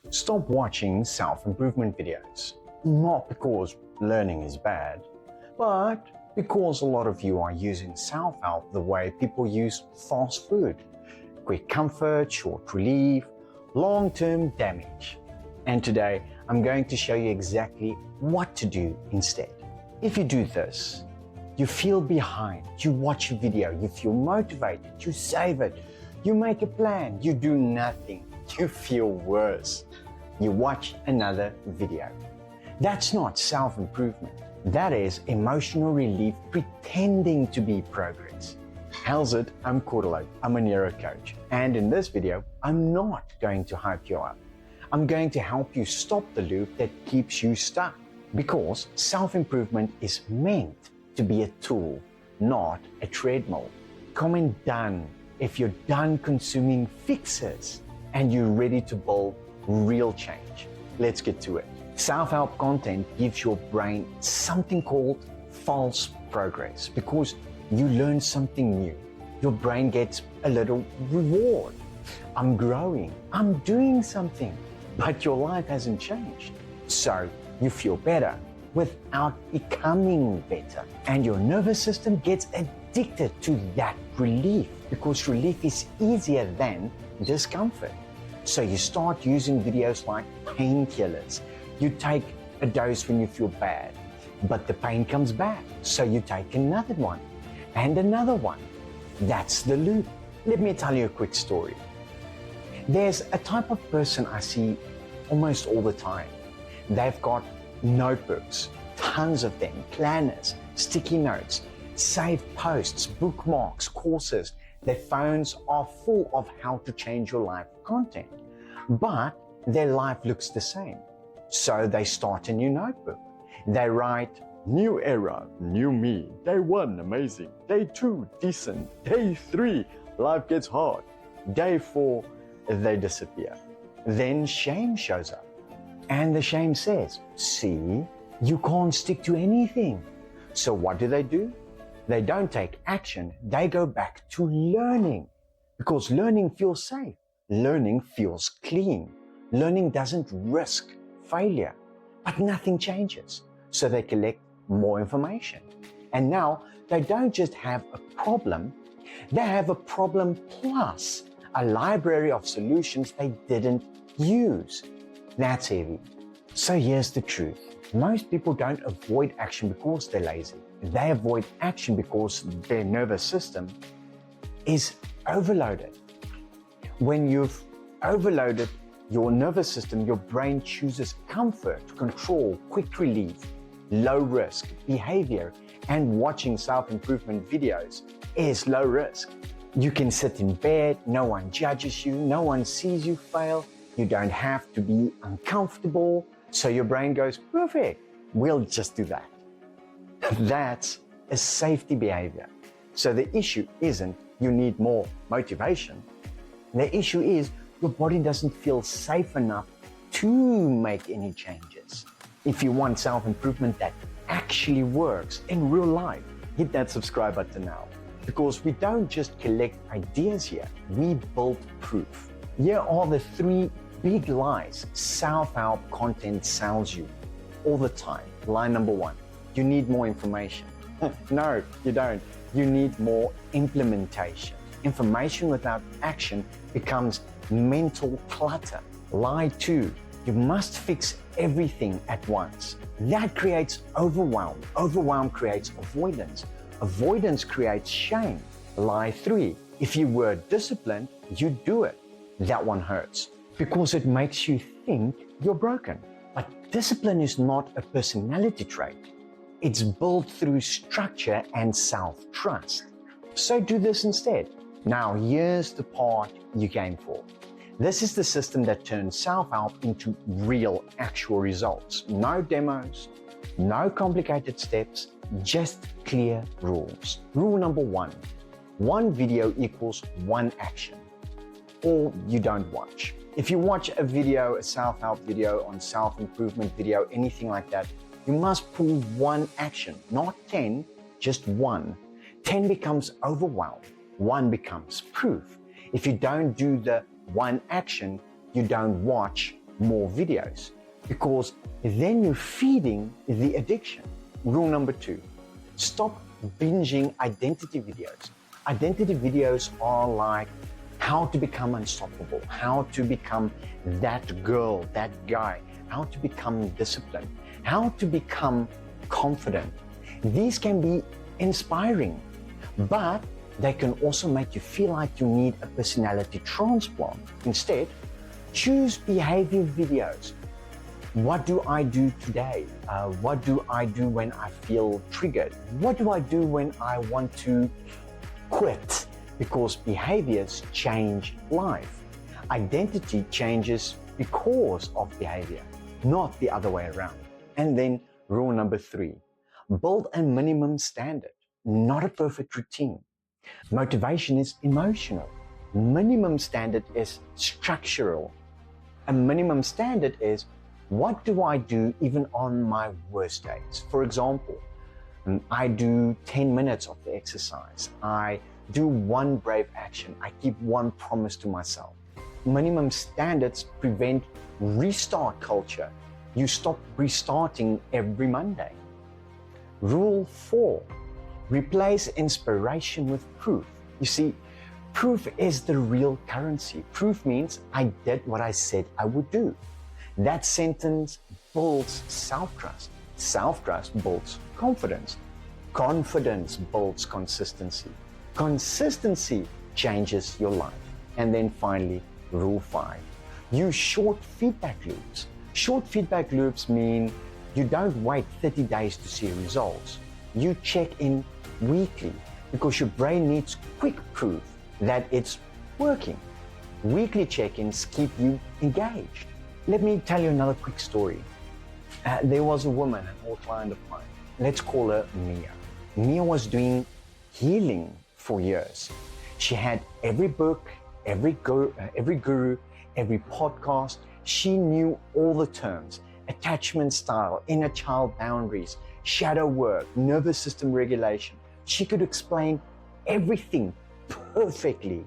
Stop watching self-improvement videos. Not because learning is bad, but because a lot of you are using self-help the way people use fast food. Quick comfort, short relief, long-term damage. And today, I'm going to show you exactly what to do instead. If you do this, you feel behind, you watch a video, you feel motivated, you save it, you make a plan, you do nothing, you feel worse. You watch another video. That's not self-improvement. That is emotional relief pretending to be progress. How's it? I'm Cordelot. I'm a neuro coach. And in this video, I'm not going to hype you up. I'm going to help you stop the loop that keeps you stuck. Because self-improvement is meant to be a tool, not a treadmill. Comment done if you're done consuming fixes and you're ready to build real change. Let's get to it. Self-help content gives your brain something called false progress because you learn something new. Your brain gets a little reward. I'm growing, I'm doing something, but your life hasn't changed. So you feel better without becoming better. And your nervous system gets addicted to that relief because relief is easier than discomfort. So you start using videos like painkillers. You take a dose when you feel bad, but the pain comes back. So you take another one and another one. That's the loop. Let me tell you a quick story. There's a type of person I see almost all the time. They've got notebooks, tons of them, planners, sticky notes, saved posts, bookmarks, courses. Their phones are full of how to change your life content, but their life looks the same. So they start a new notebook. They write, new era, new me. Day 1, amazing. Day 2, decent. Day 3, life gets hard. Day 4, they disappear. Then shame shows up. And the shame says, see, you can't stick to anything. So what do? They don't take action. They go back to learning because learning feels safe. Learning feels clean. Learning doesn't risk failure, but nothing changes. So they collect more information. And now they don't just have a problem, they have a problem plus a library of solutions they didn't use. That's heavy. So here's the truth. Most people don't avoid action because they're lazy. They avoid action because their nervous system is overloaded. When you've overloaded your nervous system, your brain chooses comfort, control, quick relief, low risk behavior, and watching self-improvement videos is low risk. You can sit in bed, no one judges you, no one sees you fail, you don't have to be uncomfortable, so your brain goes, perfect, we'll just do that. That's a safety behavior. So the issue isn't you need more motivation. The issue is your body doesn't feel safe enough to make any changes. If you want self-improvement that actually works in real life, hit that subscribe button now. Because we don't just collect ideas here, we build proof. Here are the 3 big lies self-help content sells you all the time. Lie number 1, you need more information. No, you don't. You need more implementation. Information without action becomes mental clutter. Lie 2, you must fix everything at once. That creates overwhelm. Overwhelm creates avoidance. Avoidance creates shame. Lie 3, if you were disciplined, you'd do it. That one hurts because it makes you think you're broken. But discipline is not a personality trait. It's built through structure and self-trust. So do this instead. Now here's the part you came for. This is the system that turns self-help into real, actual results. No demos, no complicated steps, just clear rules. Rule number 1, 1 video equals 1 action, or you don't watch. If you watch a video, a self-help video, on self-improvement video, anything like that, you must pull 1 action, not 10, just 1. 10 becomes overwhelm, 1 becomes proof. If you don't do the 1 action, you don't watch more videos, because then you're feeding the addiction. Rule number 2, stop binging identity videos. Identity videos are like how to become unstoppable, how to become that girl, that guy, how to become disciplined, how to become confident. These can be inspiring, but they can also make you feel like you need a personality transplant. Instead, choose behavior videos. What do I do today? What do I do when I feel triggered? What do I do when I want to quit? Because behaviors change life. Identity changes because of behavior, not the other way around. And then rule number 3, build a minimum standard, not a perfect routine. Motivation is emotional. Minimum standard is structural. A minimum standard is, what do I do even on my worst days? For example, I do 10 minutes of the exercise. I do one brave action. I keep one promise to myself. Minimum standards prevent restart culture. You stop restarting every Monday. Rule 4, replace inspiration with proof. You see, proof is the real currency. Proof means I did what I said I would do. That sentence builds self-trust. Self-trust builds confidence. Confidence builds consistency. Consistency changes your life. And then finally, rule 5, use short feedback loops. Short feedback loops mean you don't wait 30 days to see results. You check in weekly because your brain needs quick proof that it's working. Weekly check-ins keep you engaged. Let me tell you another quick story. There was a woman, an old client of mine. Let's call her Mia. Mia was doing healing for years. She had every book, every guru, every podcast. She knew all the terms: attachment style, inner child boundaries, shadow work, nervous system regulation. She could explain everything perfectly,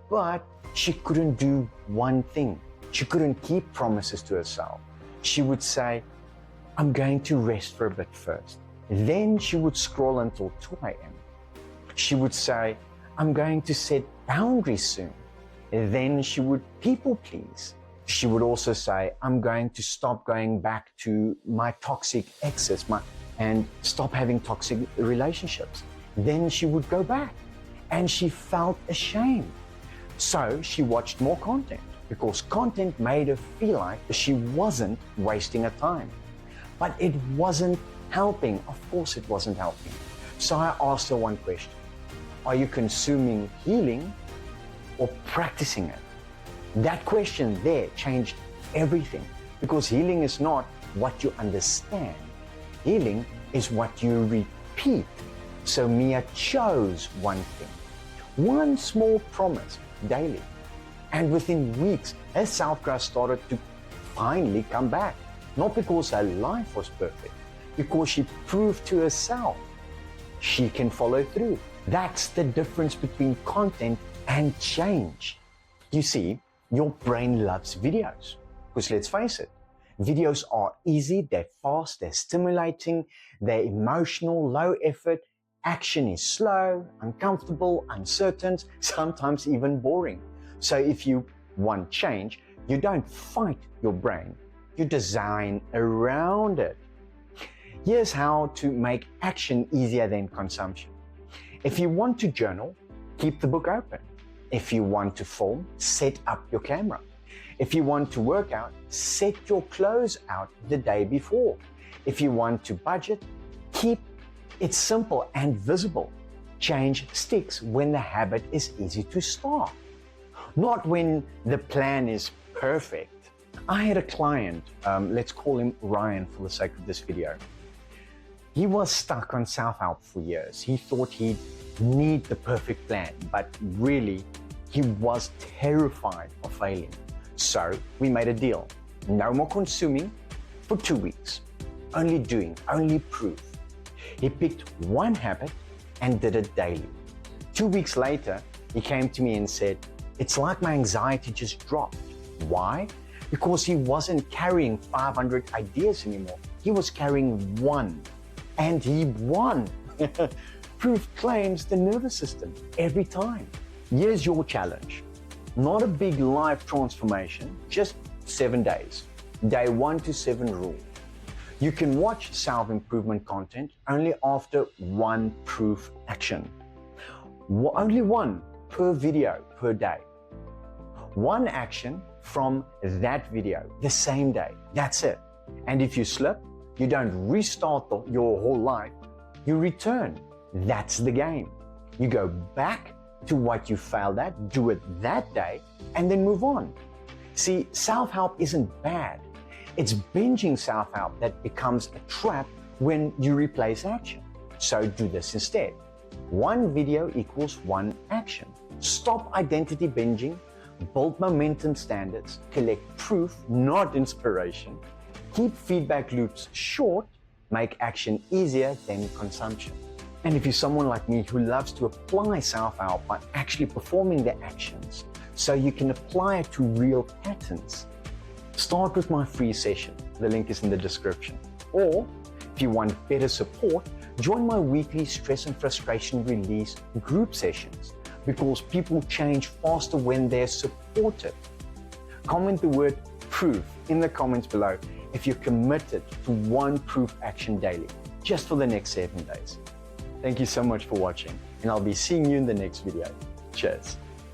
but she couldn't do one thing. She couldn't keep promises to herself. She would say, I'm going to rest for a bit first. Then she would scroll until 2 a.m. She would say, I'm going to set boundaries soon. Then she would people please. She would also say, I'm going to stop going back to my toxic exes and stop having toxic relationships. Then she would go back and she felt ashamed. So she watched more content, because content made her feel like she wasn't wasting her time. But it wasn't helping. Of course it wasn't helping. So I asked her one question. Are you consuming healing or practicing it? That question there changed everything, because healing is not what you understand. Healing is what you repeat. So Mia chose one thing, one small promise daily. And within weeks, her self-trust started to finally come back. Not because her life was perfect, because she proved to herself she can follow through. That's the difference between content and change. You see, your brain loves videos. Because let's face it, videos are easy, they're fast, they're stimulating, they're emotional, low effort. Action is slow, uncomfortable, uncertain, sometimes even boring. So if you want change, you don't fight your brain, you design around it. Here's how to make action easier than consumption. If you want to journal, keep the book open. If you want to film, set up your camera. If you want to work out, set your clothes out the day before. If you want to budget, keep it simple and visible. Change sticks when the habit is easy to start, not when the plan is perfect. I had a client, let's call him Ryan for the sake of this video. He was stuck on self-help for years. He thought he'd need the perfect plan, but really, he was terrified of failing. So we made a deal. No more consuming for 2 weeks. Only doing, only proof. He picked one habit and did it daily. 2 weeks later, he came to me and said, it's like my anxiety just dropped. Why? because he wasn't carrying 500 ideas anymore. He was carrying one, and he won. Proof claims the nervous system every time. Here's your challenge. Not a big life transformation, just 7 days. Day 1 to 7 rule. You can watch self-improvement content only after one proof action. Only one per video per day. One action from that video the same day. That's it. And if you slip, you don't restart your whole life. You return. That's the game. You go back to what you failed at, do it that day, and then move on. See, self-help isn't bad. It's binging self-help that becomes a trap when you replace action. So do this instead. One video equals one action. Stop identity binging, build momentum standards, collect proof, not inspiration. Keep feedback loops short, make action easier than consumption. And if you're someone like me who loves to apply self-help by actually performing the actions so you can apply it to real patterns, start with my free session. The link is in the description. Or if you want better support, join my weekly stress and frustration release group sessions, because people change faster when they're supported. Comment the word proof in the comments below if you're committed to one proof action daily, just for the next 7 days. Thank you so much for watching, and I'll be seeing you in the next video. Cheers.